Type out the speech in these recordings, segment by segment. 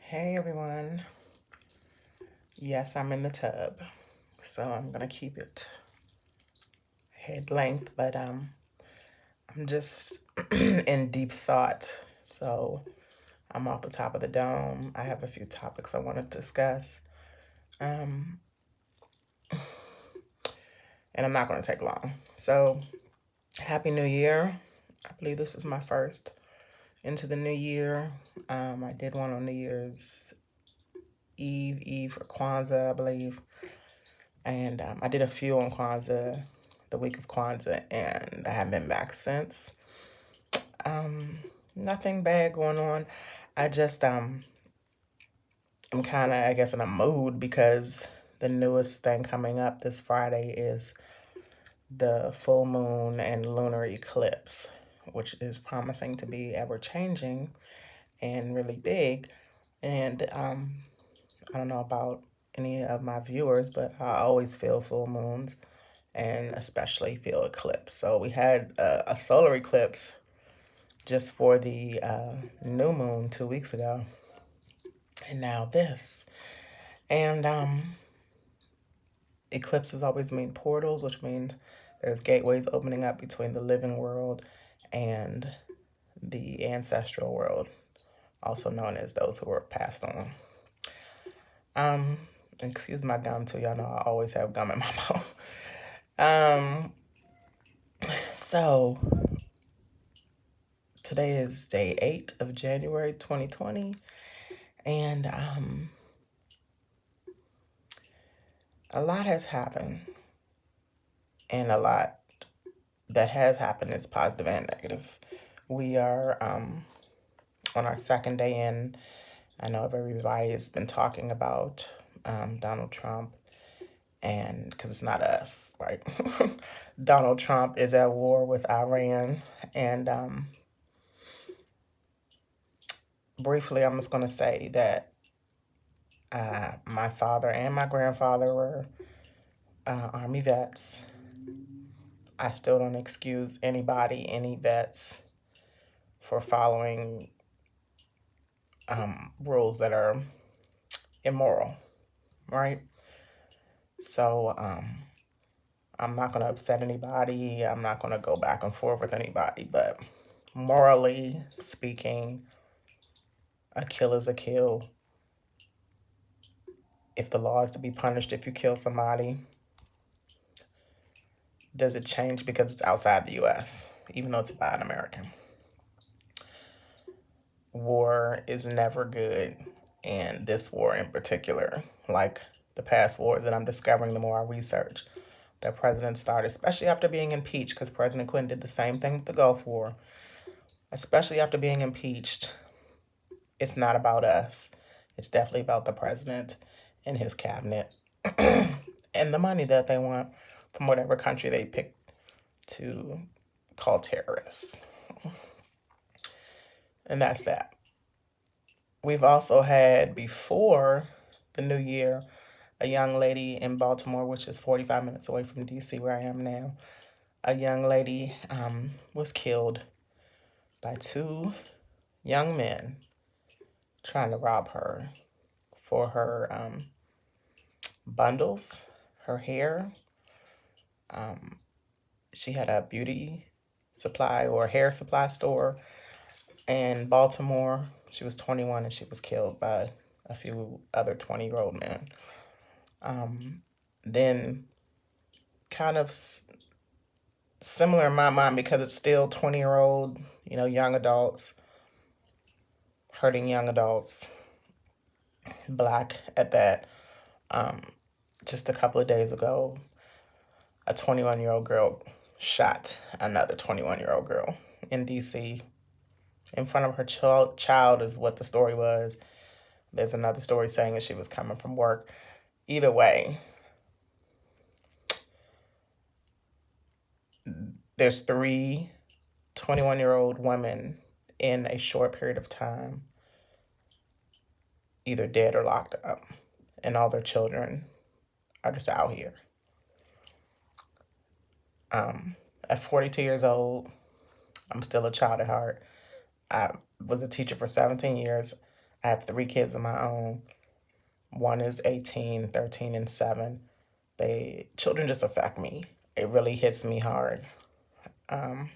Hey everyone. Yes, I'm in the tub. So I'm gonna keep it head length, but I'm just in deep thought. So I'm off the top of the dome. I have a few topics I want to discuss. Um and I'm not gonna take long. So Happy New Year. I believe this is my first into the new year. I did one on New Year's Eve for Kwanzaa, I believe. And I did a few on Kwanzaa, the week of Kwanzaa, and I haven't been back since. Um, Nothing bad going on. I just I'm kind of, I guess, in a mood because the newest thing coming up this Friday is the full moon and lunar eclipse, which is promising to be ever changing and really big. And I don't know about any of my viewers, but I always feel full moons and especially feel eclipse. So we had a solar eclipse just for the new moon 2 weeks ago, and now this. And eclipses always mean portals, which means there's gateways opening up between the living world and the ancestral world, also known as those who are passed on. Um, Excuse my gum too. Y'all know I always have gum in my mouth. Um, so today is day 8 of January 2020, and a lot has happened, and a lot that has happened is positive and negative. We are on our second day in. I know everybody has been talking about Donald Trump, and because it's not us, right? Donald Trump is at war with Iran, and briefly, I'm just going to say that my father and my grandfather were Army vets. I still don't excuse anybody, any vets, for following rules that are immoral, right? So I'm not going to upset anybody. I'm not going to go back and forth with anybody. But morally speaking, a kill is a kill. If the law is to be punished if you kill somebody, does it change because it's outside the U.S., even though it's by an American? War is never good. And this war in particular, like the past wars that I'm discovering the more I research, that presidents started, especially after being impeached, because President Clinton did the same thing with the Gulf War, especially after being impeached. It's not about us. It's definitely about the president and his cabinet and the money that they want from whatever country they pick to call terrorists. And that's that. We've also had, before the new year, a young lady in Baltimore, which is 45 minutes away from DC, where I am now. A young lady was killed by two young men trying to rob her for her bundles, her hair. She had a beauty supply or hair supply store in Baltimore. She was 21 and she was killed by a few other 20-year-old men. Then, kind of similar in my mind, because it's still 20-year-old, young adults hurting young adults, black at that. Just a couple of days ago, a 21-year-old girl shot another 21-year-old girl in DC in front of her child is what the story was. There's another story saying that she was coming from work. Either way, there's three 21-year-old women in a short period of time either dead or locked up, and all their children are just out here. At 42 years old, I'm still a child at heart. I was a teacher for 17 years. I have 3 kids of my own. One is 18, 13, and 7. Children just affect me. It really hits me hard. Um,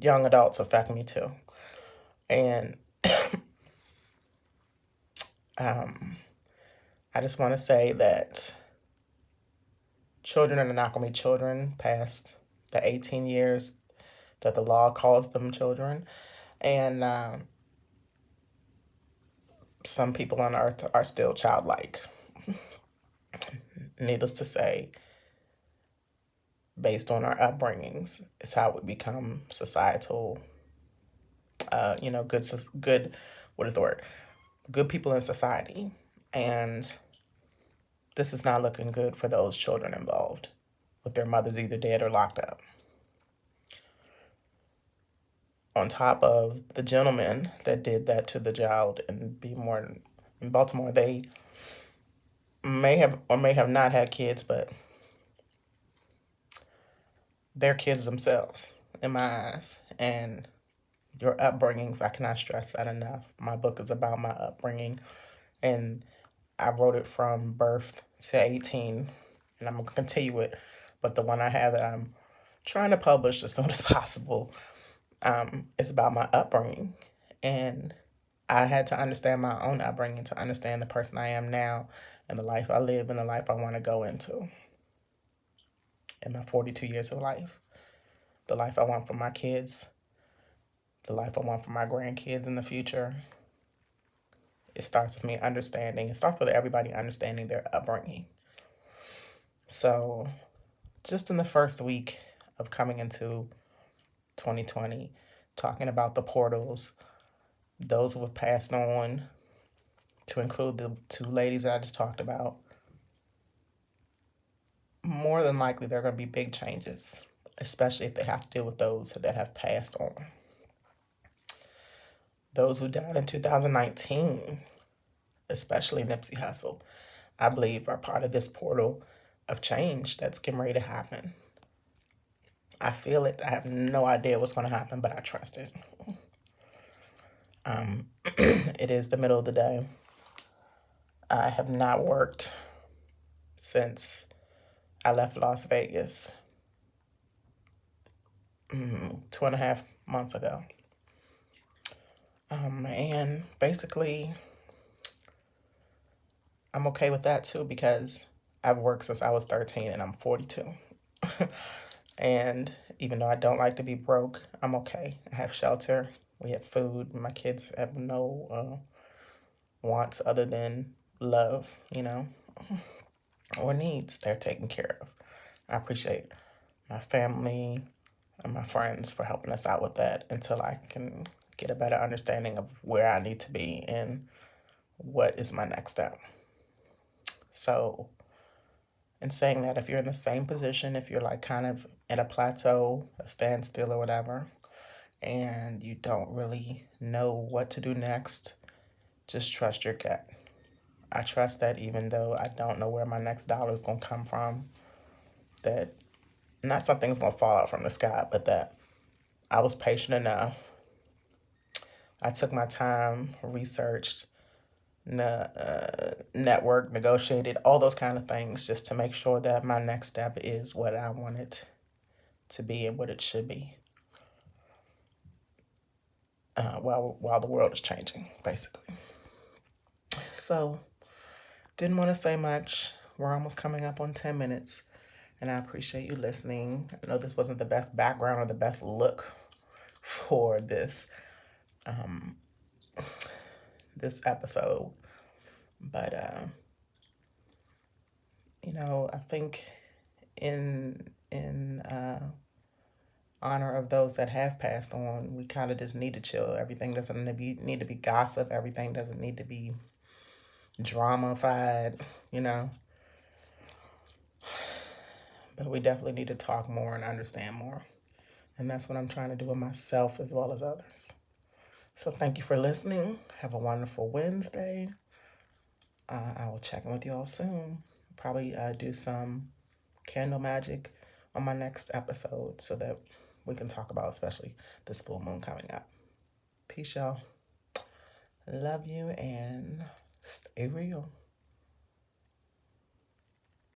Young adults affect me too. And um, I just want to say that children are not going to be children past the 18 years that the law calls them children. And some people on earth are still childlike. Needless to say, based on our upbringings, is how we become societal, good, what is the word? Good people in society. And this is not looking good for those children involved, with their mothers either dead or locked up. On top of the gentleman that did that to the child in Baltimore, they may have or may have not had kids, but they're kids themselves in my eyes. And your upbringings, I cannot stress that enough. My book is about my upbringing, and I wrote it from birth to 18, and I'm going to continue it. But the one I have that I'm trying to publish as soon as possible is about my upbringing. And I had to understand my own upbringing to understand the person I am now and the life I live and the life I want to go into in my 42 years of life. The life I want for my kids, the life I want for my grandkids in the future. It starts with me understanding. It starts with everybody understanding their upbringing. So, just in the first week of coming into 2020, talking about the portals, those who have passed on, to include the 2 ladies that I just talked about, more than likely there are going to be big changes, especially if they have to deal with those that have passed on. Those who died in 2019, especially Nipsey Hussle, I believe are part of this portal of change that's getting ready to happen. I feel it. I have no idea what's going to happen, but I trust it. It is the middle of the day. I have not worked since I left Las Vegas 2.5 months ago. And basically, I'm okay with that too because I've worked since I was 13 and I'm 42. And even though I don't like to be broke, I'm okay. I have shelter. We have food. My kids have no wants other than love, or needs. They're taken care of. I appreciate my family and my friends for helping us out with that until I can get a better understanding of where I need to be and what is my next step. So, in saying that, if you're in the same position, if you're like kind of at a plateau, a standstill, or whatever, and you don't really know what to do next, just trust your gut. I trust that even though I don't know where my next dollar is going to come from, that not something's going to fall out from the sky, but that I was patient enough. I took my time, researched, network, negotiated, all those kind of things just to make sure that my next step is what I want it to be and what it should be. While the world is changing, basically. So, didn't want to say much. We're almost coming up on 10 minutes, and I appreciate you listening. I know this wasn't the best background or the best look for this this episode, but I think in honor of those that have passed on, we kind of just need to chill. Everything doesn't need to be gossip. Everything doesn't need to be drama-fied, But we definitely need to talk more and understand more. And that's what I'm trying to do with myself as well as others. So thank you for listening. Have a wonderful Wednesday. I will check in with you all soon. Probably do some candle magic on my next episode so that we can talk about especially this full moon coming up. Peace, y'all. Love you and stay real.